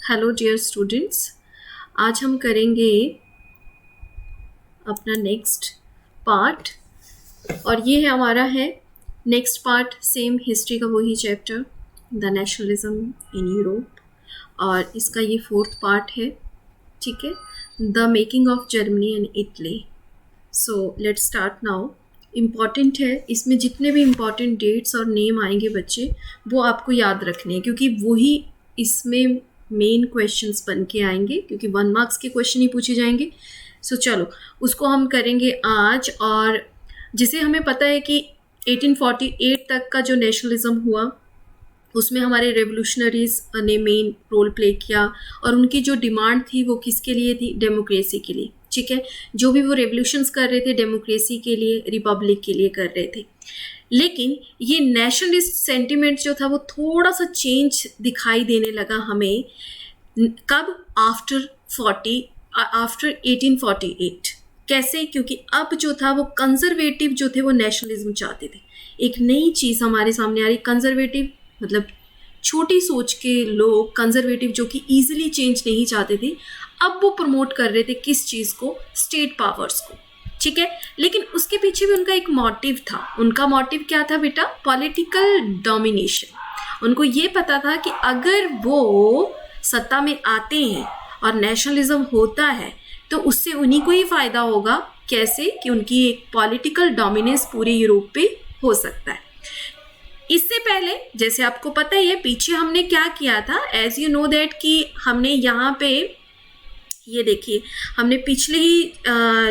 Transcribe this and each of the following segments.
Hello dear students, आज हम करेंगे अपना नेक्स्ट पार्ट और ये है हमारा है नेक्स्ट पार्ट सेम हिस्ट्री का वही chapter the nationalism in Europe और इसका ये फोर्थ पार्ट है। ठीक है, the making of Germany and Italy. So let's start now. Important है, इसमें जितने भी इम्पॉर्टेंट डेट्स और नेम आएंगे बच्चे वो आपको याद रखने हैं क्योंकि वही इसमें मेन क्वेश्चंस बन के आएंगे क्योंकि 1 मार्क्स के क्वेश्चन ही पूछे जाएंगे। सो चलो उसको हम करेंगे आज। और जिसे हमें पता है कि 1848 तक का जो नेशनलिज्म हुआ उसमें हमारे रेवोल्यूशनरीज ने मेन रोल प्ले किया और उनकी जो डिमांड थी वो किसके लिए थी? डेमोक्रेसी के लिए। ठीक है, जो भी वो रेवोल्यूशंस कर रहे थे डेमोक्रेसी के लिए, रिपब्लिक के लिए कर रहे थे। लेकिन ये नेशनलिस्ट सेंटिमेंट जो था वो थोड़ा सा चेंज दिखाई देने लगा हमें कब? आफ्टर 1848। कैसे? क्योंकि अब जो था वो कंजर्वेटिव जो थे वो नेशनलिज्म चाहते थे। एक नई चीज़ हमारे सामने आ रही, कंजर्वेटिव मतलब छोटी सोच के लोग, कंजर्वेटिव जो कि इजीली चेंज नहीं चाहते थे, अब वो प्रमोट कर रहे थे किस चीज़ को? स्टेट पावर्स को। ठीक है, लेकिन उसके पीछे भी उनका एक मोटिव था। उनका मोटिव क्या था बेटा? Political domination. उनको ये पता था कि अगर वो सत्ता में आते हैं और नेशनलिज्म होता है तो उससे उन्हीं को ही फायदा होगा। कैसे? कि उनकी एक पॉलिटिकल डोमिनेंस पूरे यूरोप पे हो सकता है। इससे पहले जैसे आपको पता ही है पीछे हमने क्या किया था, एज यू नो दैट कि हमने यहाँ पे ये देखिए हमने पिछले ही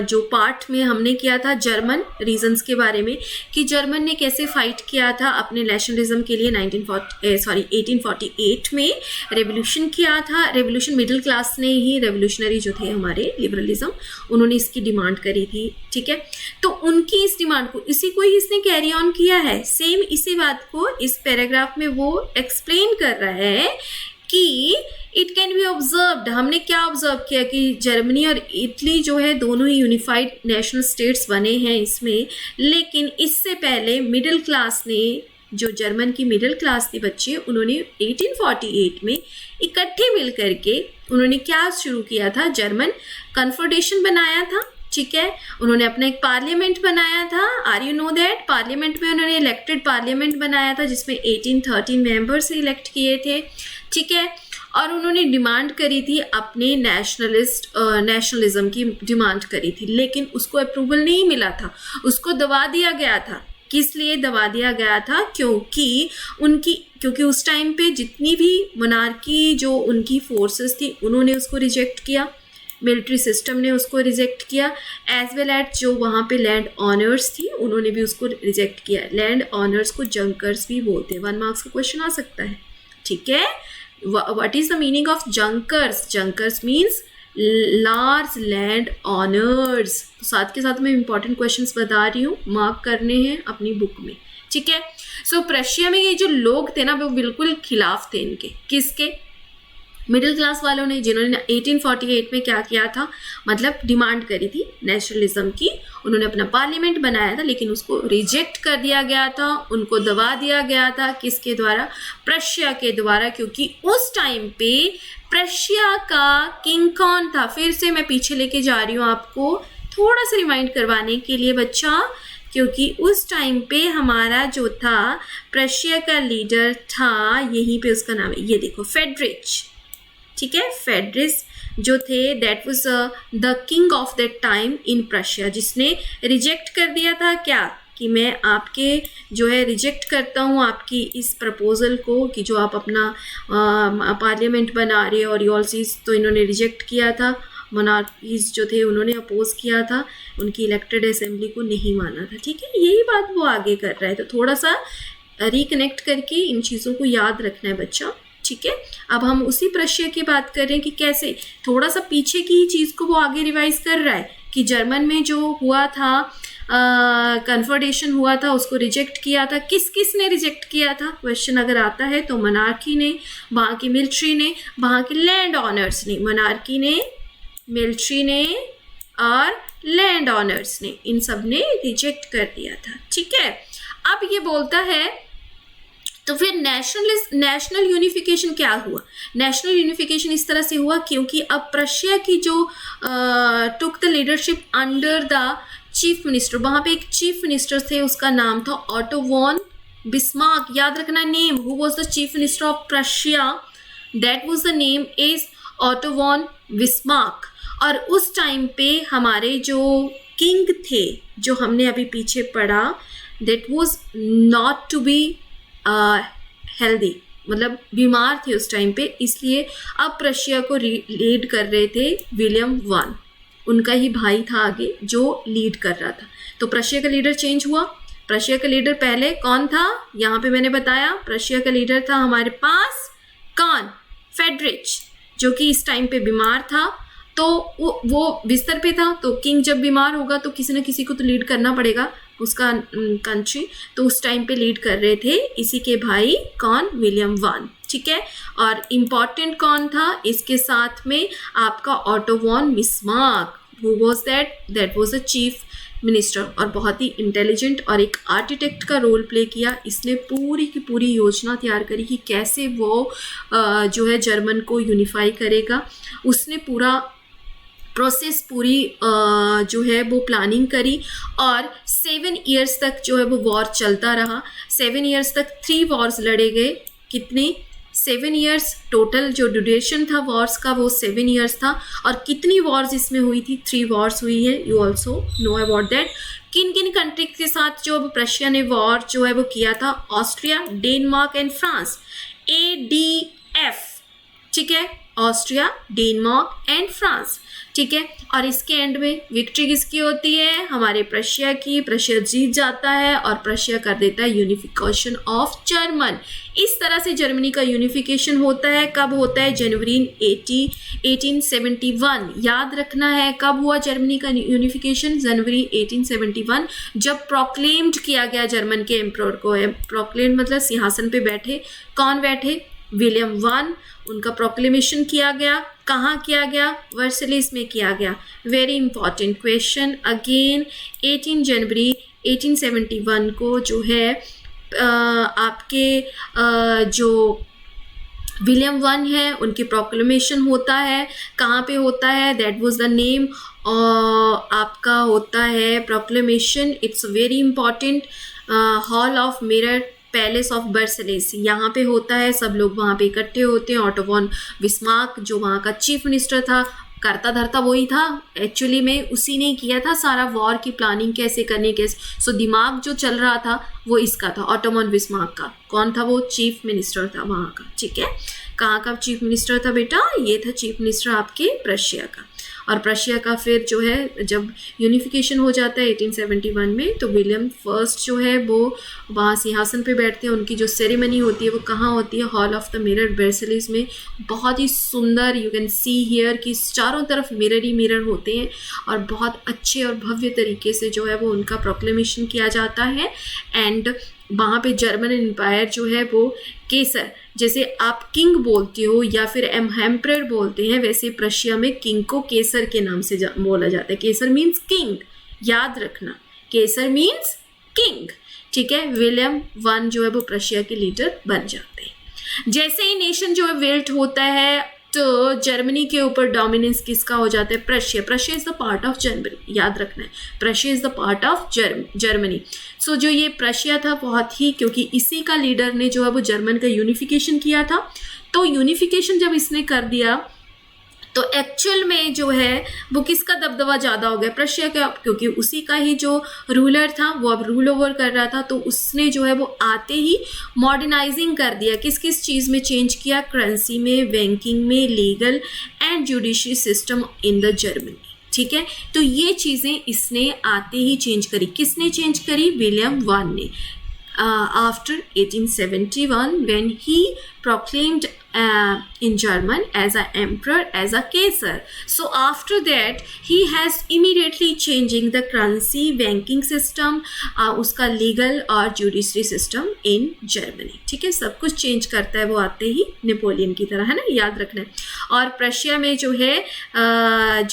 जो पार्ट में हमने किया था जर्मन रीजंस के बारे में कि जर्मन ने कैसे फाइट किया था अपने नेशनलिज्म के लिए 1848 में रेवोल्यूशन किया था। रेवोल्यूशन मिडिल क्लास ने ही, रेवोल्यूशनरी जो थे हमारे लिबरलिज्म, उन्होंने इसकी डिमांड करी थी। ठीक है, तो उनकी इस डिमांड को इसी को ही इसने कैरी ऑन किया है। सेम इसी बात को इस पैराग्राफ में वो एक्सप्लेन कर रहा है कि इट कैन बी ऑब्जर्व्ड। हमने क्या ऑब्जर्व किया कि जर्मनी और इटली जो है दोनों ही यूनिफाइड नेशनल स्टेट्स बने हैं इसमें, लेकिन इससे पहले मिडिल क्लास ने, जो जर्मन की मिडिल क्लास थी बच्चे, उन्होंने 1848 में इकट्ठे मिल करके उन्होंने क्या शुरू किया था? जर्मन कन्फेडरेशन बनाया था। ठीक है, उन्होंने अपना एक पार्लियामेंट बनाया था। Are you know that? Parliament में उन्होंने इलेक्टेड पार्लियामेंट बनाया था जिसमें 1813 मेंबर्स इलेक्ट किए थे। ठीक है, और उन्होंने डिमांड करी थी अपने नेशनलिज्म की डिमांड करी थी, लेकिन उसको अप्रूवल नहीं मिला था, उसको दबा दिया गया था। किस लिए दबा दिया गया था? क्योंकि उस टाइम पे जितनी भी मोनार्की जो उनकी फोर्सेस थी उन्होंने उसको रिजेक्ट किया, मिलिट्री सिस्टम ने उसको रिजेक्ट किया, एज वेल एट जो वहाँ पे लैंड ऑनर्स थी उन्होंने भी उसको रिजेक्ट किया। लैंड ऑनर्स को जंकर्स भी बोलते हैं। 1 मार्क्स का क्वेश्चन आ सकता है। ठीक है, what is the meaning of junkers means large land owners। तो साथ के साथ मैं इंपॉर्टेंट क्वेश्चंस बता रही हूँ, मार्क करने हैं अपनी बुक में। ठीक है, सो प्रशिया में ये जो लोग थे ना वो बिल्कुल खिलाफ थे इनके। किसके? मिडिल क्लास वालों ने, जिन्होंने 1848 में क्या किया था, मतलब डिमांड करी थी नेशनलिज्म की। उन्होंने अपना पार्लियामेंट बनाया था लेकिन उसको रिजेक्ट कर दिया गया था, उनको दबा दिया गया था। किसके द्वारा? प्रशिया के द्वारा। क्योंकि उस टाइम पे प्रशिया का किंग कौन था? फिर से मैं पीछे लेके जा रही हूँ आपको थोड़ा सा रिमाइंड करवाने के लिए बच्चा, क्योंकि उस टाइम पे हमारा जो था प्रशिया का लीडर था, यहीं पे उसका नाम है, ये देखो, फेडरिच। ठीक है, फेडरिच जो थे that was the king of that time in Prussia, जिसने रिजेक्ट कर दिया था क्या? कि मैं आपके जो है रिजेक्ट करता हूँ आपकी इस प्रपोजल को कि जो आप अपना पार्लियामेंट बना रहे हो और ऑल चीज़, तो इन्होंने रिजेक्ट किया था। मोनार्कीज जो थे उन्होंने अपोज किया था, उनकी इलेक्टेड असेंबली को नहीं माना था। ठीक है, यही बात वो आगे कर रहा है, तो थोड़ा सा रिकनेक्ट करके इन चीज़ों को याद रखना है बच्चा। ठीक है, अब हम उसी प्रश्य की बात कर रहे हैं कि कैसे थोड़ा सा पीछे की ही चीज़ को वो आगे रिवाइज कर रहा है कि जर्मन में जो हुआ था कन्फेडरेशन हुआ था उसको रिजेक्ट किया था। किस किस ने रिजेक्ट किया था? क्वेश्चन अगर आता है तो मोनार्की ने, वहाँ की मिलिट्री ने, वहाँ के लैंड ऑनर्स ने। मोनार्की ने, मिलिट्री ने और लैंड ऑनर्स ने, इन सब ने रिजेक्ट कर दिया था। ठीक है, अब ये बोलता है तो फिर नेशनल यूनिफिकेशन क्या हुआ? नेशनल यूनिफिकेशन इस तरह से हुआ क्योंकि अब प्रशिया की जो took the leadership under the chief minister, वहां पे एक चीफ मिनिस्टर थे, उसका नाम था ऑटो वॉन बिस्मार्क। याद रखना name, who was the chief minister of Prussia, that was the name is Otto von Bismarck. और उस टाइम पे हमारे जो किंग थे, जो हमने अभी पीछे पढ़ा, that was not to be healthy, मतलब बीमार थे उस टाइम पे, इसलिए अब प्रशिया को लीड कर रहे थे विलियम वन, उनका ही भाई था आगे जो लीड कर रहा था। तो प्रशिया का लीडर चेंज हुआ। प्रशिया का लीडर पहले कौन था? यहाँ पे मैंने बताया प्रशिया का लीडर था हमारे पास कौन? फेडरिच, जो कि इस टाइम पे बीमार था, तो वो बिस्तर पे था। तो किंग जब बीमार होगा तो किसी न किसी को तो लीड करना पड़ेगा उसका कंट्री, तो उस टाइम पे लीड कर रहे थे इसी के भाई कौन? विलियम वन, ठीक है। और इम्पॉर्टेंट कौन था इसके साथ में? आपका Otto von Bismarck. Who was that? That was the chief minister, और बहुत ही इंटेलिजेंट और एक आर्किटेक्ट का रोल प्ले किया। इसने पूरी की पूरी योजना तैयार करी कि कैसे वो जो है जर्मन को यूनिफाई करेगा। उसने पूरा प्रोसेस पूरी जो है वो प्लानिंग करी, और 7 ईयर्स तक जो है वो वॉर चलता रहा। 7 ईयर्स तक 3 वॉर्स लड़े गए। कितने? 7 ईयर्स टोटल जो ड्यूरेशन था वॉर्स का वो 7 ईयर्स था। और कितनी वॉर्स इसमें हुई थी? 3 वॉर्स हुई है। You also know about that. किन किन कंट्री के साथ जो प्रशिया ने वॉर जो है वो किया था? Austria, Denmark and France, ADF, ठीक है, ऑस्ट्रिया, डेनमार्क एंड फ्रांस, ठीक है। और इसके एंड में विक्ट्री किसकी होती है? हमारे प्रशिया की। प्रशिया जीत जाता है और प्रशिया कर देता है यूनिफिकेशन ऑफ जर्मन। इस तरह से जर्मनी का यूनिफिकेशन होता है। कब होता है? जनवरी 1871। याद रखना है कब हुआ जर्मनी का यूनिफिकेशन? जनवरी 1871, जब प्रोक्लेम्ड किया गया जर्मन के एम्परर को। प्रोक्लेम्ड मतलब सिंहासन पे बैठे। कौन बैठे? William one. उनका प्रोक्लेमेशन किया गया। कहाँ किया गया? वर्सलिस में किया गया। Very important question again. 18 जनवरी 1871 को जो है आपके जो विलियम वन है उनकी प्रोक्लेमेशन होता है। कहाँ पे होता है? दैट वाज द नेम आपका होता है proclamation. It's very important. Hall of mirror, palace of Versailles, यहाँ पे होता है। सब लोग वहाँ पे इकट्ठे होते हैं। ऑटो वॉन बिस्मार्क जो वहाँ का चीफ मिनिस्टर था, करता धरता वही था एक्चुअली में, उसी ने किया था सारा वॉर की प्लानिंग कैसे करनी, कैसे। सो दिमाग जो चल रहा था वो इसका था, ऑटो वॉन बिस्मार्क का। कौन था वो? चीफ मिनिस्टर था वहाँ का, ठीक है। कहाँ का चीफ मिनिस्टर था बेटा? ये था चीफ मिनिस्टर आपके प्रशिया का। और प्रशिया का फिर जो है जब यूनिफिकेशन हो जाता है 1871 में, तो विलियम फर्स्ट जो है वो वहाँ सिंहासन पे बैठते हैं। उनकी जो सेरेमनी होती है वो कहाँ होती है? Hall of the mirror, Versailles में। बहुत ही सुंदर, यू कैन सी हियर कि चारों तरफ मिरर ही मिरर होते हैं, और बहुत अच्छे और भव्य तरीके से जो है वो उनका प्रोक्लेमेशन किया जाता है। एंड वहाँ पे जर्मन एम्पायर जो है वो केसर, जैसे आप किंग बोलते हो या फिर एम्परर बोलते हैं, वैसे प्रशिया में किंग को केसर के नाम से बोला जाता है। केसर मीन्स किंग, याद रखना, केसर मीन्स किंग, ठीक है। विलियम वन जो है वो प्रशिया के लीडर बन जाते हैं। जैसे ही नेशन जो है विल्ट होता है तो जर्मनी के ऊपर डोमिनेंस किसका हो जाता है? Prussia. Prussia is the part of Germany, याद रखना है, Prussia is the part of Germany. So जो ये प्रशिया था बहुत ही, क्योंकि इसी का लीडर ने जो है वो जर्मन का यूनिफिकेशन किया था। तो यूनिफिकेशन जब इसने कर दिया तो एक्चुअल में जो है वो किसका दबदबा ज़्यादा हो गया? प्रशिया का, क्योंकि उसी का ही जो रूलर था वो अब रूल ओवर कर रहा था। तो उसने जो है वो आते ही मॉडर्नाइजिंग कर दिया। किस किस चीज़ में चेंज किया? करेंसी में, बैंकिंग में, legal and judiciary system in the Germany, ठीक है। तो ये चीज़ें इसने आते ही चेंज करी। किसने चेंज करी? विलियम वन ने। After 1871 when he proclaimed in German as an emperor, as a Kaiser. So after that he has immediately changing the currency, banking system, उसका legal और judiciary system in Germany, ठीक है। सब कुछ change करता है वो आते ही, नेपोलियन की तरह, है ना, याद रखना है। और प्रशिया में जो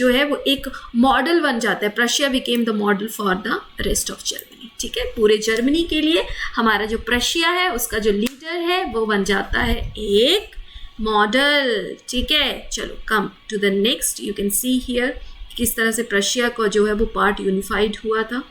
है वो एक मॉडल बन जाता है। Prussia became the model for the rest of Germany। ठीक है। पूरे जर्मनी के लिए हमारा जो प्रशिया है उसका जो लीडर है वो बन जाता है एक मॉडल, ठीक है। चलो come to the next, you can see here किस तरह से प्रशिया का जो है वो पार्ट यूनिफाइड हुआ था।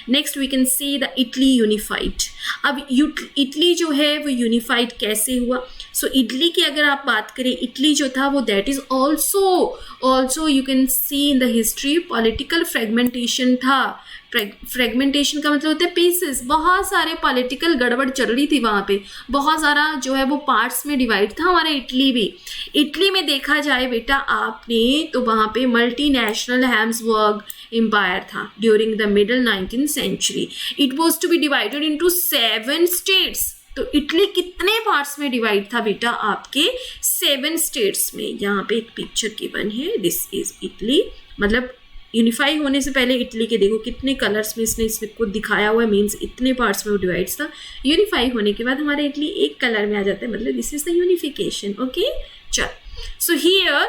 Next we can see the Italy unified. अब इटली जो है वो यूनिफाइड कैसे हुआ? सो इटली की अगर आप बात करें, इटली जो था वो that is also you can C in the history political fragmentation था। फ्रेगमेंटेशन का मतलब होता है पीसेस, बहुत सारे पॉलिटिकल गड़बड़ चल रही थी वहाँ पे, बहुत सारा जो है वो पार्ट्स में डिवाइड था हमारा इटली भी। इटली में देखा जाए बेटा आपने तो वहाँ पे मल्टीनेशनल हैब्सबर्ग एम्पायर था during the middle 19th century. It was to be divided into 7 states. तो इटली कितने पार्ट्स में डिवाइड था बेटा? आपके 7 स्टेट्स में। यहाँ पे एक पिक्चर गिवन है, दिस इज इटली। मतलब यूनिफाई होने से पहले इटली के देखो कितने कलर्स में इसको दिखाया हुआ है, मीन्स इतने पार्ट्स में वो डिवाइड्स था। यूनिफाई होने के बाद हमारा इटली एक कलर में आ जाता है, मतलब this is the unification. Okay चल, so here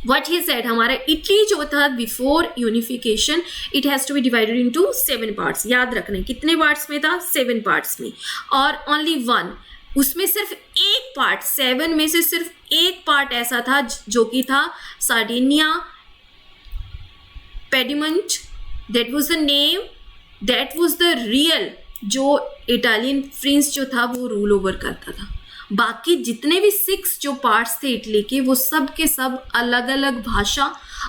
what he said, हमारा इटली जो था before unification it has to be divided into 7 parts. याद रखना कितने पार्ट्स में था? 7 पार्ट्स में, और ओनली 1 उसमें सिर्फ एक पार्ट, 7 में से सिर्फ एक पार्ट ऐसा था जो कि था Sardinia Piedmont. That was the name, that was the real जो इटालियन प्रिंस जो था वो रूल ओवर करता था। बाकी जितने भी 6 जो पार्ट्स थे इटली के वो सब के सब अलग अलग भाषा,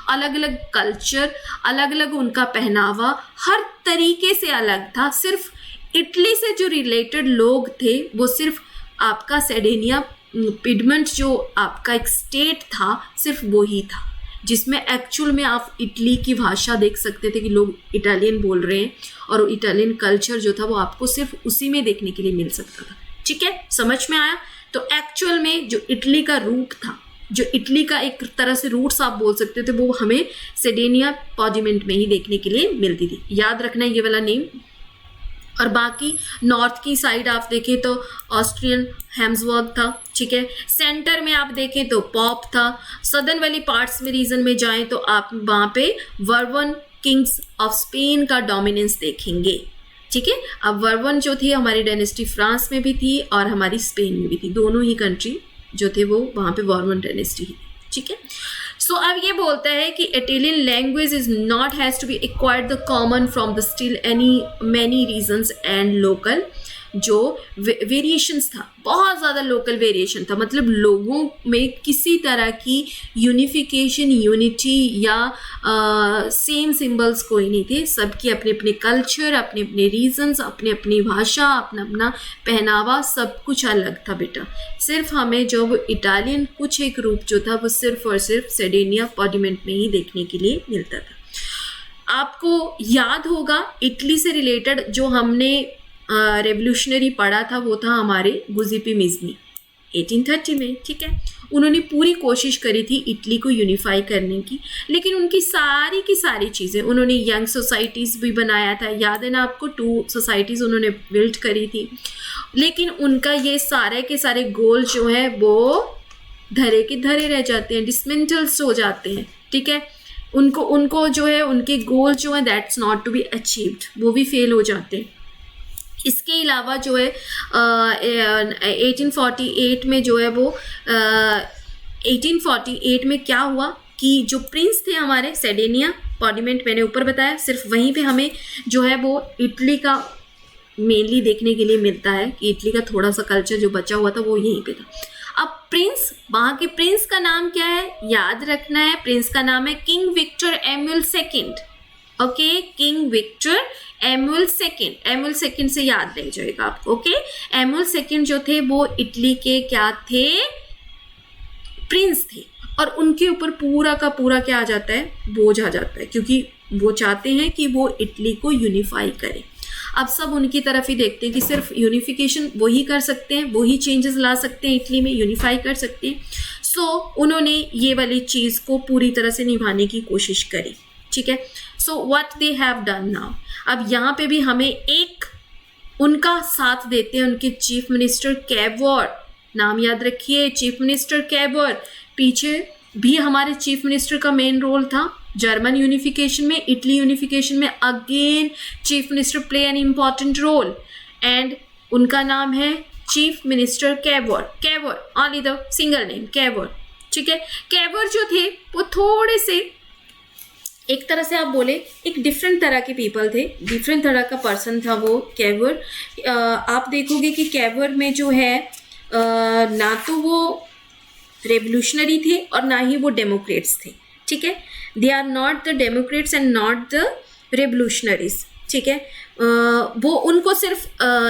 अलग अलग कल्चर, अलग अलग उनका पहनावा, हर तरीके से अलग था। सिर्फ इटली से जो रिलेटेड लोग थे वो सिर्फ आपका सार्डिनिया पिडमंट जो आपका एक स्टेट था सिर्फ वो ही था, जिसमें एक्चुअल में आप इटली की भाषा देख सकते थे कि लोग इटालियन बोल रहे हैं, और इटालियन कल्चर जो था वो आपको सिर्फ उसी में देखने के लिए मिल सकता था। ठीक है, समझ में आया? तो एक्चुअल में जो इटली का रूट था, जो इटली का एक तरह से रूट्स आप बोल सकते थे, वो हमें सार्डिनिया पॉडिमेंट में ही देखने के लिए मिलती थी। याद रखना ये वाला नेम। और बाकी नॉर्थ की साइड आप देखें तो ऑस्ट्रियन हैम्सबर्ग था, ठीक है। सेंटर में आप देखें तो पॉप था। सदर्न वाली पार्ट्स में रीजन में जाएं तो आप वहाँ पे वर्बन किंग्स ऑफ स्पेन का डोमिनेंस देखेंगे, ठीक है। अब वर्बन जो थी हमारी डायनेस्टी फ्रांस में भी थी और हमारी स्पेन में भी थी, दोनों ही कंट्री जो थे वो वहाँ पे वर्बन डायनेस्टी ही, ठीक है। सो अब ये बोलता है कि Italian language is not has to be acquired the common from the still any many regions and local जो वेरिएशंस था, बहुत ज़्यादा लोकल वेरिएशन था। मतलब लोगों में किसी तरह की यूनिफिकेशन, यूनिटी या सेम सिंबल्स कोई नहीं थे। सबकी अपने अपने कल्चर, अपने अपने रीजन्स, अपनी अपनी भाषा, अपना अपना पहनावा, सब कुछ अलग था बेटा। सिर्फ हमें जो वो इटालियन कुछ एक रूप जो था वो सिर्फ और सिर्फ सार्डिनिया पॉडिमेंट में ही देखने के लिए मिलता था। आपको याद होगा इटली से रिलेटेड जो हमने रेवोल्यूशनरी पढ़ा था वो था हमारे गुजिपी मिज़नी 1830 में, ठीक है। उन्होंने पूरी कोशिश करी थी इटली को यूनिफाई करने की, लेकिन उनकी सारी की सारी चीज़ें, उन्होंने यंग सोसाइटीज़ भी बनाया था, याद है ना आपको, 2 सोसाइटीज़ उन्होंने बिल्ड करी थी। लेकिन उनका ये सारे के सारे गोल जो है वो धरे के धरे रह जाते हैं, डिसमेंटल्स हो जाते हैं, ठीक है। उनको जो है उनके गोल जो है that's not to be achieved, वो भी फेल हो जाते हैं। इसके अलावा जो है 1848 में जो है वो 1848 में क्या हुआ कि जो प्रिंस थे हमारे सार्डिनिया पॉडिमेंट, मैंने ऊपर बताया, सिर्फ वहीं पे हमें जो है वो इटली का मेनली देखने के लिए मिलता है कि इटली का थोड़ा सा कल्चर जो बचा हुआ था वो यहीं पे था। अब प्रिंस, वहाँ के प्रिंस का नाम क्या है याद रखना है, प्रिंस का नाम है king Victor Emmanuel second. Okay, king Victor Emmanuel second, Emmanuel second से याद रह जाएगा आपको। ओके, एमुअल सेकेंड जो थे वो इटली के क्या थे, प्रिंस थे, और उनके ऊपर पूरा का पूरा क्या आ जाता है, बोझ आ जाता है, क्योंकि वो चाहते हैं कि वो इटली को यूनिफाई करें। अब सब उनकी तरफ ही देखते हैं कि सिर्फ यूनिफिकेशन वही कर सकते हैं, वही चेंजेस ला सकते हैं, इटली में यूनिफाई कर सकते हैं। सो उन्होंने ये वाली चीज़ को पूरी तरह से निभाने की कोशिश करी, ठीक है। So what they have done now, अब यहाँ पे भी हमें एक उनका साथ देते हैं उनके चीफ मिनिस्टर कैवोर, नाम याद रखिए, चीफ मिनिस्टर कैवोर। पीछे भी हमारे चीफ मिनिस्टर का मेन रोल था, जर्मन यूनिफिकेशन में, इटली यूनिफिकेशन में again chief minister play an important role and उनका नाम है chief minister Cavour. Cavour only the single name Cavour, ठीक है। कैवर जो थे वो थोड़े से एक तरह से आप बोले एक डिफरेंट तरह के पीपल थे, डिफरेंट तरह का पर्सन था वो कैवर। आप देखोगे कि कैवर में जो है ना तो वो रेवोल्यूशनरी थे और ना ही वो डेमोक्रेट्स थे, ठीक है। They are not the democrats and not the revolutionaries, ठीक है। वो उनको सिर्फ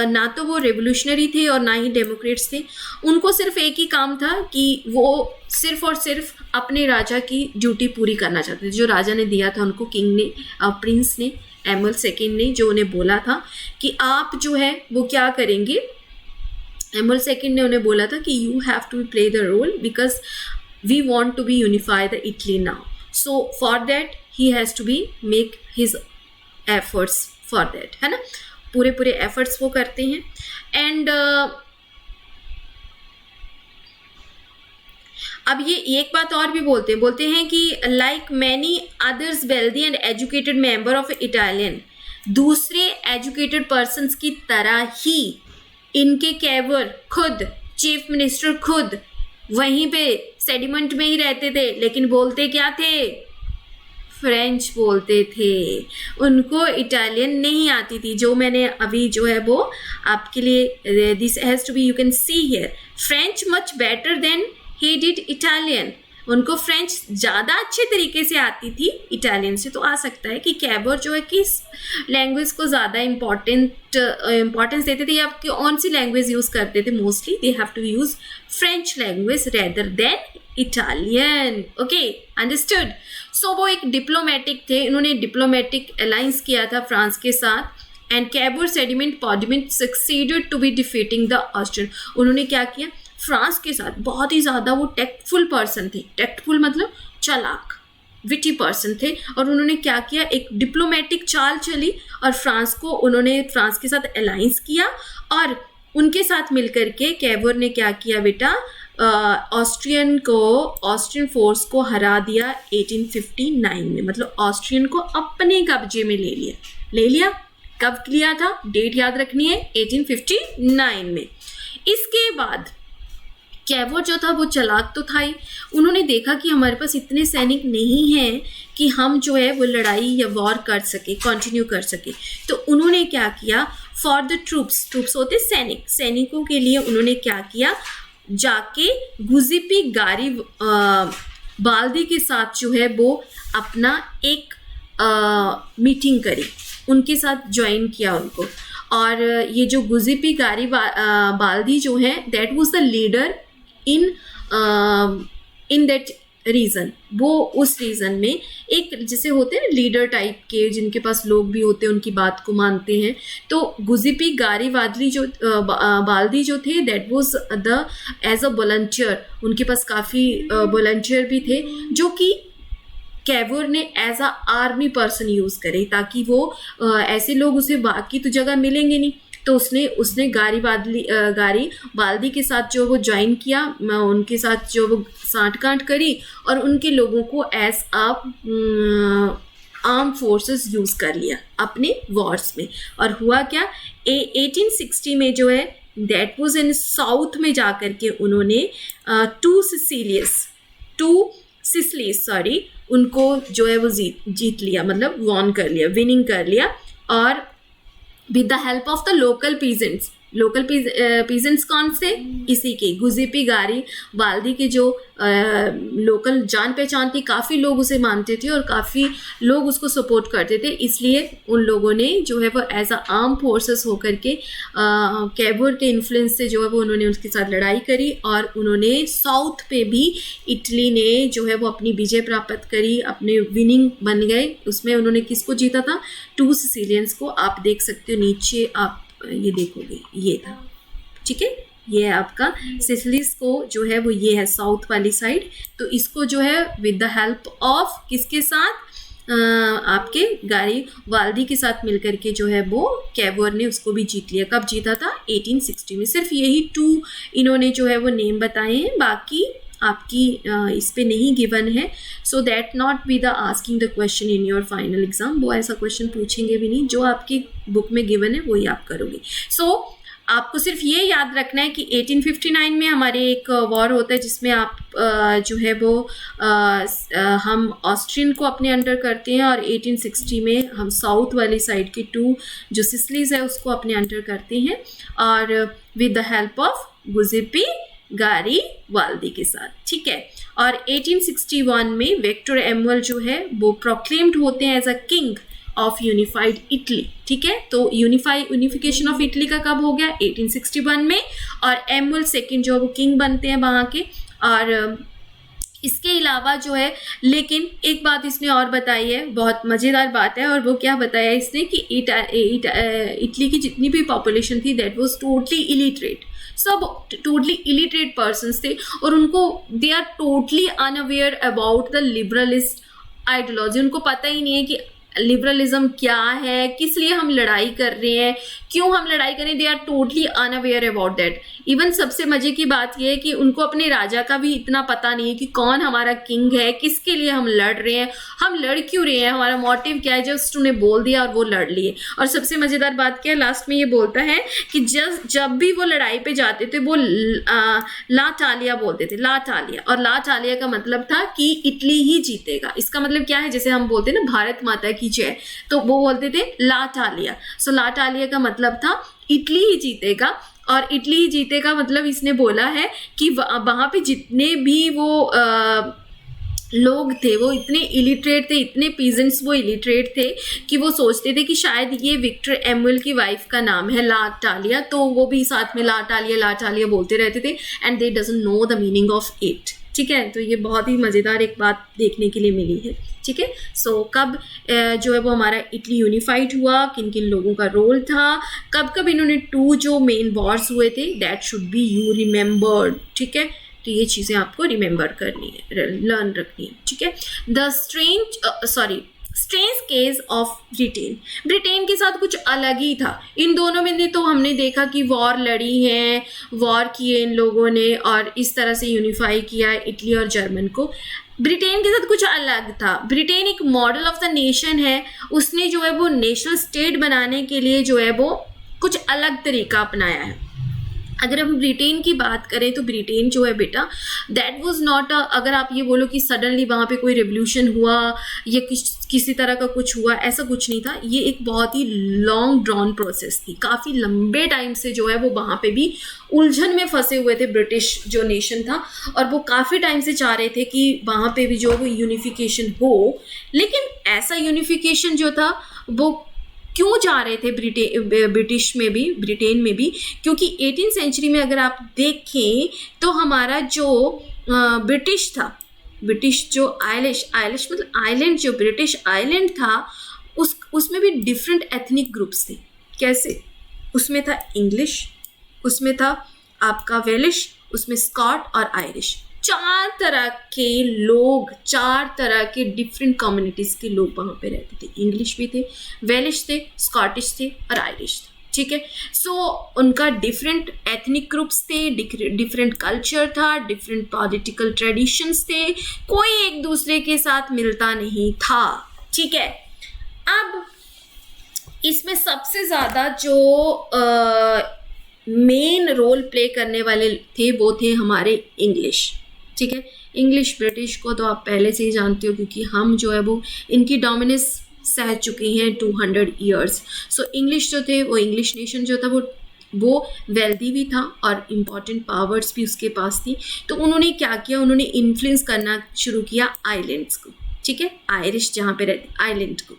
ना तो वो रेवोल्यूशनरी थे और ना ही डेमोक्रेट्स थे, उनको सिर्फ एक ही काम था कि वो सिर्फ और सिर्फ अपने राजा की ड्यूटी पूरी करना चाहते थे। जो राजा ने दिया था उनको, किंग ने, प्रिंस ने, एमल सेकेंड ने जो उन्हें बोला था कि आप जो है वो क्या करेंगे, एमल सेकेंड ने उन्हें बोला था कि you have to play the role because we want to be unify the Italy now, so for that he has to be make his efforts for that, है ना। पूरे एफर्ट्स वो करते हैं। एंड अब ये एक बात और भी बोलते हैं कि like many others wealthy and educated member of Italian, दूसरे एजुकेटेड पर्सन्स की तरह ही इनके कैवर खुद, चीफ मिनिस्टर खुद वहीं पे सेडिमेंट में ही रहते थे, लेकिन बोलते क्या थे, फ्रेंच बोलते थे। उनको इटालियन नहीं आती थी, जो मैंने अभी जो है वो आपके लिए, this has to be, you can see here, French much better than he did Italian. उनको फ्रेंच ज़्यादा अच्छे तरीके से आती थी इटालियन से। तो आ सकता है कि कैवर जो है किस लैंग्वेज को ज़्यादा इम्पॉर्टेंस देते थे या कौन सी लैंग्वेज यूज़ करते थे, mostly they have to use French language rather than Italian. Okay, understood. So वो एक डिप्लोमेटिक थे, इन्होंने डिप्लोमेटिक अलायंस किया था फ्रांस के साथ। And Cavour Sardinia Piedmont succeeded to be defeating the Austrian. उन्होंने क्या किया, फ्रांस के साथ बहुत ही ज़्यादा वो टेक्टफुल पर्सन थे, टेक्टफुल मतलब चालाक, विटी पर्सन थे। और उन्होंने क्या किया, एक डिप्लोमेटिक चाल चली और उन्होंने फ्रांस के साथ अलायंस किया और उनके साथ मिलकर के कैवर ने क्या किया बेटा, ऑस्ट्रियन फोर्स को हरा दिया 1859 में। मतलब ऑस्ट्रियन को अपने कब्जे में ले लिया। कब लिया था, डेट याद रखनी है, 1859 में। इसके बाद कैवर जो था वो चालाक तो था ही, उन्होंने देखा कि हमारे पास इतने सैनिक नहीं हैं कि हम जो है वो लड़ाई या वॉर कर सके, कंटिन्यू कर सके। तो उन्होंने क्या किया, फॉर द ट्रूप्स होते सैनिकों के लिए उन्होंने क्या किया, जाके गुजिपी गारी बाल्दी के साथ जो है वो अपना एक मीटिंग करी, उनके साथ ज्वाइन किया उनको। और ये जो गुजिपी गारी बाल्दी जो है, that was the leader in that region. वो उस रीजन में एक जैसे होते हैं लीडर टाइप के, जिनके पास लोग भी होते हैं, उनकी बात को मानते हैं। तो गुजिपी गारी बाल्दी जो थे, that was the as a volunteer, उनके पास काफ़ी वॉलंटियर भी थे जो कि कैवर ने as a army person use करे, ताकि वो ऐसे लोग उसे बाकी तो जगह मिलेंगे नहीं। तो उसने गारी बाल्दी के साथ जो वो ज्वाइन किया, उनके साथ जो वो साँठ-गाँठ करी और उनके लोगों को as a arm forces use कर लिया अपने वॉर्स में। और हुआ क्या, 1860 में जो है, दैट वाज इन साउथ में जा कर के उन्होंने टू सिसिलीज उनको जो है वो जीत लिया, मतलब वॉन कर लिया, विनिंग कर लिया। और with the help of the local peasants कौन से, इसी के गुजिपी गारी बाल्दी के जो लोकल जान पहचान थी, काफ़ी लोग उसे मानते थे और काफ़ी लोग उसको सपोर्ट करते थे। इसलिए उन लोगों ने जो है वो एज अ आर्म फोर्सेस होकर के कैवर के इन्फ्लुएंस से जो है वो उन्होंने उसके साथ लड़ाई करी और उन्होंने साउथ पे भी इटली ने जो है वो अपनी विजय प्राप्त करी, अपने विनिंग बन गए। उसमें उन्होंने किसको जीता था, 2 सिसिलियंस को। आप देख सकते हो नीचे, आप ये देखोगे, ये था, ठीक है, ये है आपका सिसिलीज को जो है वो ये है साउथ वाली साइड। तो इसको जो है विद द हेल्प ऑफ किसके साथ, आपके गारी बाल्दी के साथ मिलकर के जो है वो कैवर ने उसको भी जीत लिया। कब जीता था, 1860 में। सिर्फ यही 2 इन्होंने जो है वो नेम बताए हैं, बाकी आपकी इस पे नहीं गिवन है, so that not be the asking the question in your final exam. वो ऐसा क्वेश्चन पूछेंगे भी नहीं, जो आपकी बुक में गिवन है वही आप करोगे। सो आपको सिर्फ ये याद रखना है कि 1859 में हमारे एक वॉर होता है जिसमें आप जो है वो हम ऑस्ट्रियन को अपने अंडर करते हैं, और 1860 में हम साउथ वाली साइड की 2 जो सिसिलीज है उसको अपने अंडर करते हैं, और विद द हेल्प ऑफ गुजिपी गारिबाल्दी के साथ, ठीक है। और 1861 में विक्टर एमुअल जो है वो प्रोक्लेम्ड होते हैं as a king of unified Italy, ठीक है। तो यूनिफिकेशन ऑफ इटली का कब हो गया? 1861 में, और एमुअल सेकंड जो वो किंग बनते हैं वहाँ के। और इसके अलावा जो है, लेकिन एक बात इसने और बताई है, बहुत मज़ेदार बात है, और वो क्या बताया इसने कि इटली की जितनी भी पॉपुलेशन थी दैट वाज टोटली इलिटरेट, सब टोटली इलिटरेट पर्सन्स थे, और उनको they are totally unaware about the liberalist ideology. उनको पता ही नहीं है कि लिबरलिज्म क्या है, किस लिए हम लड़ाई कर रहे हैं, क्यों हम लड़ाई कर रहे हैं। They are totally unaware about that. Even सबसे मजे की बात यह है कि उनको अपने राजा का भी इतना पता नहीं है कि कौन हमारा किंग है, किसके लिए हम लड़ रहे हैं, हम लड़ क्यों रहे हैं, हमारा मोटिव क्या है। जस्ट उन्हें बोल दिया और वो लड़ लिए। और सबसे मजेदार बात क्या है, लास्ट में ये बोलता है कि जब भी वो लड़ाई पे जाते थे वो ला टालिया बोलते थे, ला टालिया। और ला टालिया का मतलब था कि इटली ही जीतेगा। इसका मतलब क्या है, जैसे हम बोलते हैं ना भारत माता की जय, तो वो बोलते थे ला टालिया। सो ला टालिया का मतलब था इटली ही जीतेगा। और इटली ही जीतेगा मतलब इसने बोला है कि वहाँ पे जितने भी वो लोग थे वो इतने इलिटरेट थे, इतने पीजेंट्स वो इलिटरेट थे कि वो सोचते थे कि शायद ये विक्टर एमुअल की वाइफ का नाम है ला टालिया, तो वो भी साथ में ला टालिया बोलते रहते थे, and they doesn't know the meaning of it, ठीक है। तो ये बहुत ही मज़ेदार एक बात देखने के लिए मिली है, ठीक है। सो कब जो है वो हमारा इटली यूनिफाइड हुआ, किन किन लोगों का रोल था, कब कब इन्होंने 2 जो मेन वॉर्स हुए थे, that should be you remembered, ठीक है। तो ये चीज़ें आपको रिमेंबर करनी है, लर्न रखनी है, ठीक है। The strange case of Britain के साथ कुछ अलग ही था। इन दोनों में तो हमने देखा कि वॉर लड़ी है, वॉर किए इन लोगों ने, और इस तरह से यूनिफाई किया इटली और जर्मन को। ब्रिटेन के साथ कुछ अलग था। ब्रिटेन एक मॉडल ऑफ द नेशन है, उसने जो है वो नेशनल स्टेट बनाने के लिए जो है वो कुछ अलग तरीका अपनाया है। अगर हम ब्रिटेन की बात करें तो ब्रिटेन जो है बेटा, दैट वाज नॉट अगर आप ये बोलो कि सडनली वहाँ पे कोई रेवोल्यूशन हुआ या किसी तरह का कुछ हुआ, ऐसा कुछ नहीं था। ये एक बहुत ही लॉन्ग ड्रॉन प्रोसेस थी। काफ़ी लंबे टाइम से जो है वो वहाँ पे भी उलझन में फंसे हुए थे ब्रिटिश जो नेशन था, और वो काफ़ी टाइम से चाह रहे थे कि वहाँ पे भी जो वो यूनिफिकेशन हो। लेकिन ऐसा यूनिफिकेशन जो था वो क्यों जा रहे थे ब्रिटेन में भी, क्योंकि 18वीं सेंचुरी में अगर आप देखें तो हमारा जो ब्रिटिश था, ब्रिटिश जो आइलिश मतलब आइलैंड, जो ब्रिटिश आइलैंड था उसमें भी डिफरेंट एथनिक ग्रुप्स थे। कैसे? उसमें था इंग्लिश, उसमें था आपका वेलिश, उसमें स्कॉट और आयरिश। 4 तरह के लोग, 4 तरह के डिफरेंट कम्युनिटीज़ के लोग वहाँ पे रहते थे। इंग्लिश भी थे, वेलिश थे, स्कॉटिश थे और आयरिश थे, ठीक है। सो उनका डिफरेंट एथनिक ग्रुप्स थे, डिफरेंट कल्चर था, डिफरेंट पॉलिटिकल ट्रेडिशंस थे, कोई एक दूसरे के साथ मिलता नहीं था, ठीक है। अब इसमें सबसे ज़्यादा जो मेन रोल प्ले करने वाले थे वो थे हमारे इंग्लिश, ठीक है। इंग्लिश ब्रिटिश को तो आप पहले से ही जानते हो, क्योंकि हम जो है वो इनकी डोमिनेंस सह चुके हैं 200 ईयर्स। सो इंग्लिश जो थे वो, इंग्लिश नेशन जो था वो वेल्दी भी था और इम्पॉर्टेंट पावर्स भी उसके पास थी। तो उन्होंने क्या किया, उन्होंने इन्फ्लुएंस करना शुरू किया आइलैंड्स को, ठीक है, आयरिश जहाँ पे रहते आइलैंड को।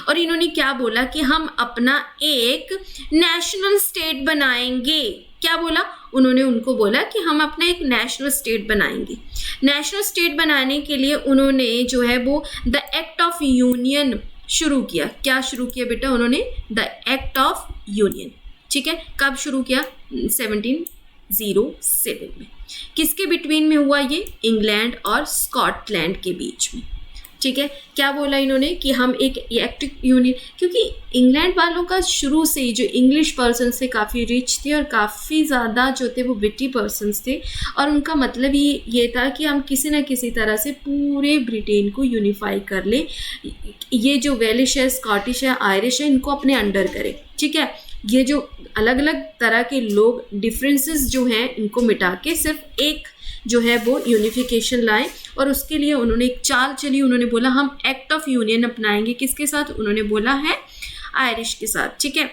और इन्होंने क्या बोला कि हम अपना एक नेशनल स्टेट बनाएंगे। क्या बोला उन्होंने? उनको बोला कि हम अपना एक नेशनल स्टेट बनाएंगे। नेशनल स्टेट बनाने के लिए उन्होंने जो है वो द एक्ट ऑफ यूनियन शुरू किया। क्या शुरू किया बेटा उन्होंने? द एक्ट ऑफ यूनियन, ठीक है। कब शुरू किया? 1707 में। किसके बिटवीन में हुआ ये? इंग्लैंड और स्कॉटलैंड के बीच में, ठीक है, क्या बोला इन्होंने कि हम एक एक्ट यूनियन, क्योंकि इंग्लैंड वालों का शुरू से ही जो इंग्लिश पर्सन थे काफ़ी रिच थे और काफ़ी ज़्यादा जो थे वो विटी पर्सन्स थे, और उनका मतलब ये था कि हम किसी न किसी तरह से पूरे ब्रिटेन को यूनिफाई कर ले, ये जो वेलिश है, स्कॉटिश है, आयरिश है, इनको अपने अंडर करें। ठीक है, ये जो अलग अलग तरह के लोग डिफरेंसेस जो हैं इनको मिटा के सिर्फ एक जो है वो यूनिफिकेशन लाए, और उसके लिए उन्होंने एक चाल चली। उन्होंने बोला हम एक्ट ऑफ यूनियन अपनाएंगे, किसके साथ? उन्होंने बोला है आयरिश के साथ। ठीक है,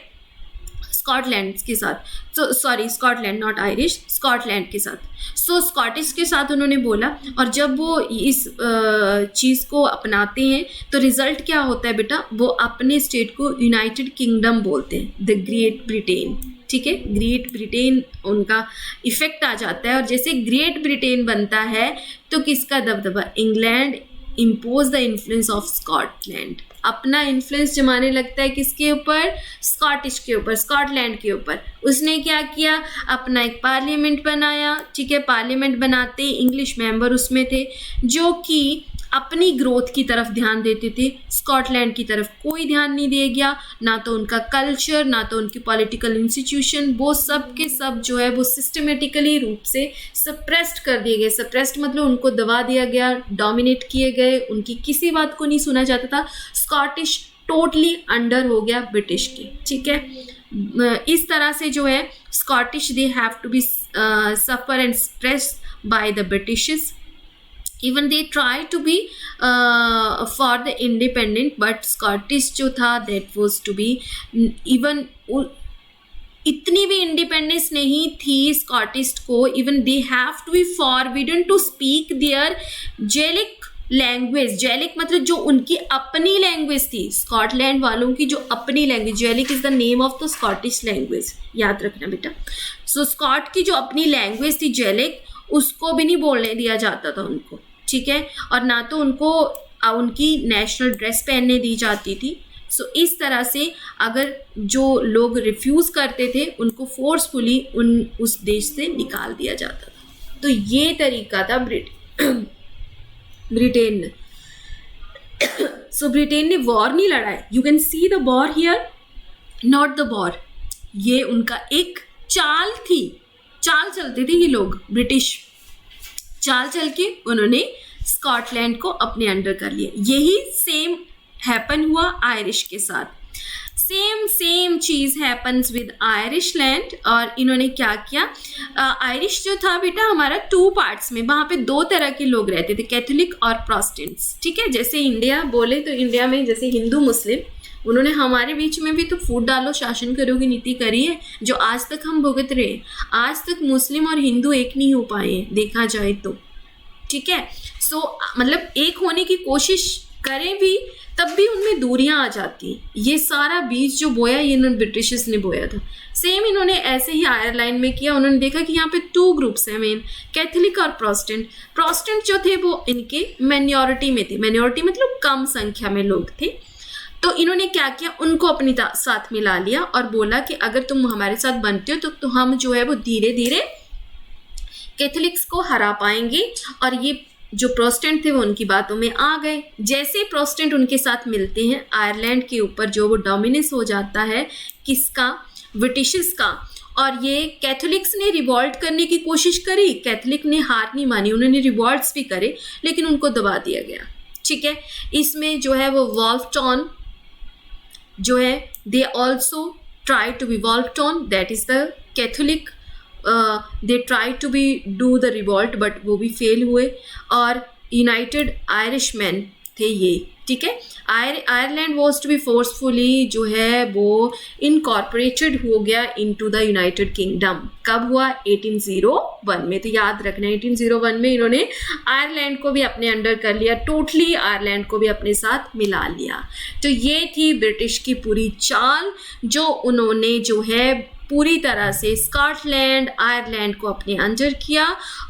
स्कॉटलैंड के साथ, तो sorry Scotland not Irish, Scotland के साथ। सो स्कॉटिश के साथ उन्होंने बोला, और जब वो इस चीज़ को अपनाते हैं तो रिजल्ट क्या होता है बेटा? वो अपने स्टेट को यूनाइटेड किंगडम बोलते हैं, द ग्रेट ब्रिटेन। ठीक है, ग्रेट ब्रिटेन उनका इफेक्ट आ जाता है, और जैसे ग्रेट ब्रिटेन बनता है तो किसका दबदबा? England impose the influence of Scotland, अपना इन्फ्लुएंस जमाने लगता है किसके ऊपर? स्कॉटिश के ऊपर, स्कॉटलैंड के ऊपर। उसने क्या किया? अपना एक पार्लियामेंट बनाया। ठीक है, पार्लियामेंट बनाते इंग्लिश मेंबर उसमें थे जो कि अपनी ग्रोथ की तरफ ध्यान देते थे, स्कॉटलैंड की तरफ कोई ध्यान नहीं दिया गया, ना तो उनका कल्चर, ना तो उनकी पॉलिटिकल इंस्टीट्यूशन, वो सब के सब जो है वो सिस्टमेटिकली रूप से सप्रेस्ड कर दिए गए। सप्रेस्ड मतलब उनको दबा दिया गया, डोमिनेट किए गए, उनकी किसी बात को नहीं सुना जाता था। स्कॉटिश टोटली अंडर हो गया ब्रिटिश के। ठीक है, इस तरह से जो है Scottish they have to be suffer and suppress by the Britishes, even they try to be for the independent, but Scottish जो था that was to be even इतनी भी इंडिपेंडेंस नहीं थी स्कॉटिश को, even they have to be forbidden to speak their Gaelic language. Gaelic मतलब जो उनकी अपनी लैंग्वेज थी, स्कॉटलैंड वालों की जो अपनी language, Gaelic is the name of the Scottish language, याद रखना बेटा। सो स्कॉट की जो अपनी लैंग्वेज थी जेलिक, उसको भी नहीं बोलने दिया जाता था उनको। ठीक है, और ना तो उनको उनकी नेशनल ड्रेस पहनने दी जाती थी। सो इस तरह से अगर जो लोग रिफ्यूज़ करते थे उनको फोर्सफुली उस देश से निकाल दिया जाता था। तो ये तरीका था ब्रिटेन ने। सो ब्रिटेन ने वॉर नहीं लड़ा है, you can see the war here, not the war. ये उनका एक चाल थी, चाल चलते थे ये लोग, ब्रिटिश चाल चल के उन्होंने स्कॉटलैंड को अपने अंडर कर लिया। यही सेम हैपन हुआ आयरिश के साथ। Same cheese happens with Irish land. और इन्होंने क्या किया? आयरिश जो था बेटा हमारा 2 पार्ट्स में, वहाँ पे 2 तरह के लोग रहते थे, कैथोलिक और प्रोटेस्टेंट्स। ठीक है, जैसे इंडिया बोले तो इंडिया में जैसे हिंदू मुस्लिम, उन्होंने हमारे बीच में भी तो फूट डालो शासन करो की नीति करी है, जो आज तक हम भुगत रहे हैं। आज तक मुस्लिम और हिंदू एक नहीं हो पाए हैं देखा जाए तो। ठीक है, सो मतलब एक होने की कोशिश करें भी तब भी उनमें दूरियां आ जाती हैं। ये सारा बीज जो बोया ये इन्होंने ब्रिटिशर्स ने बोया था। सेम इन्होंने ऐसे ही आयरलैंड में किया। उन्होंने देखा कि यहाँ पे 2 ग्रुप्स हैं मेन, कैथोलिक और प्रोटेस्टेंट। प्रोटेस्टेंट जो थे वो इनके माइनॉरिटी में थे, माइनॉरिटी मतलब कम संख्या में लोग थे। तो इन्होंने क्या किया? उनको अपनी साथ मिला लिया और बोला कि अगर तुम हमारे साथ बनते हो तो हम जो है वो धीरे धीरे कैथोलिक्स को हरा पाएंगे। और ये जो प्रोटेस्टेंट थे वो उनकी बातों में आ गए। जैसे प्रोटेस्टेंट उनके साथ मिलते हैं, आयरलैंड के ऊपर जो वो डोमिनेंस हो जाता है किसका? ब्रिटिशर्स का। और ये कैथोलिक्स ने रिवॉल्ट करने की कोशिश करी, कैथोलिक ने हार नहीं मानी, उन्होंने रिवॉल्ट्स भी करे लेकिन उनको दबा दिया गया। ठीक है, इसमें जो है वो वॉल्फटॉन जो है they also try to be Wolfton, that is the Catholic, they try to be do the revolt but वो भी फेल हुए। और यूनाइटेड आयरिशमैन थे ये। ठीक है, Ireland was to be forcefully जो है वो इनकॉर्पोरेटेड हो गया इनटू द यूनाइटेड किंगडम। कब हुआ? 1801 में। तो याद रखना 1801 में इन्होंने आयरलैंड को भी अपने अंडर कर लिया, टोटली आयरलैंड को भी अपने साथ मिला लिया। तो ये थी ब्रिटिश की पूरी चाल, जो उन्होंने जो है पूरी तरह से स्कॉटलैंड आयरलैंड को अपने अंडर किया।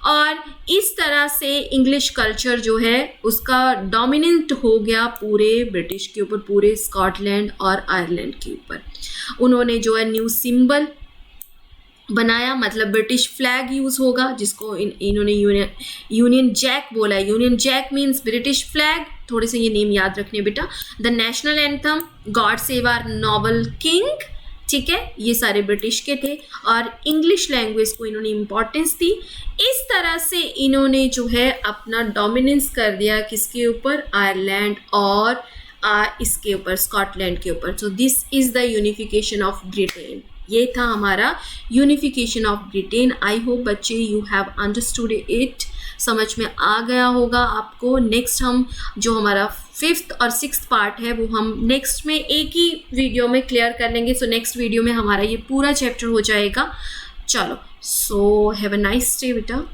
और इस तरह से इंग्लिश कल्चर जो है उसका डोमिनेंट हो गया पूरे ब्रिटिश के ऊपर, पूरे स्कॉटलैंड और आयरलैंड के ऊपर। उन्होंने जो है न्यू सिंबल बनाया, मतलब ब्रिटिश फ्लैग यूज होगा, जिसको इन्होंने यूनियन जैक बोला है। Union Jack means British flag, थोड़े से ये नेम याद रखने बेटा। The national anthem, God save our noble king, ठीक है, ये सारे ब्रिटिश के थे। और इंग्लिश लैंग्वेज को इन्होंने इम्पोर्टेंस दी। इस तरह से इन्होंने जो है अपना डोमिनेंस कर दिया किसके ऊपर, आयरलैंड और इसके ऊपर, स्कॉटलैंड के ऊपर। So this is the unification of Britain. ये था हमारा unification of Britain. I hope बच्चे यू हैव अंडरस्टूड इट, समझ में आ गया होगा आपको। नेक्स्ट हम जो हमारा 5th और 6th पार्ट है वो हम नेक्स्ट में एक ही वीडियो में क्लियर कर लेंगे। सो नेक्स्ट वीडियो में हमारा ये पूरा चैप्टर हो जाएगा। चलो, so have a nice day बेटा।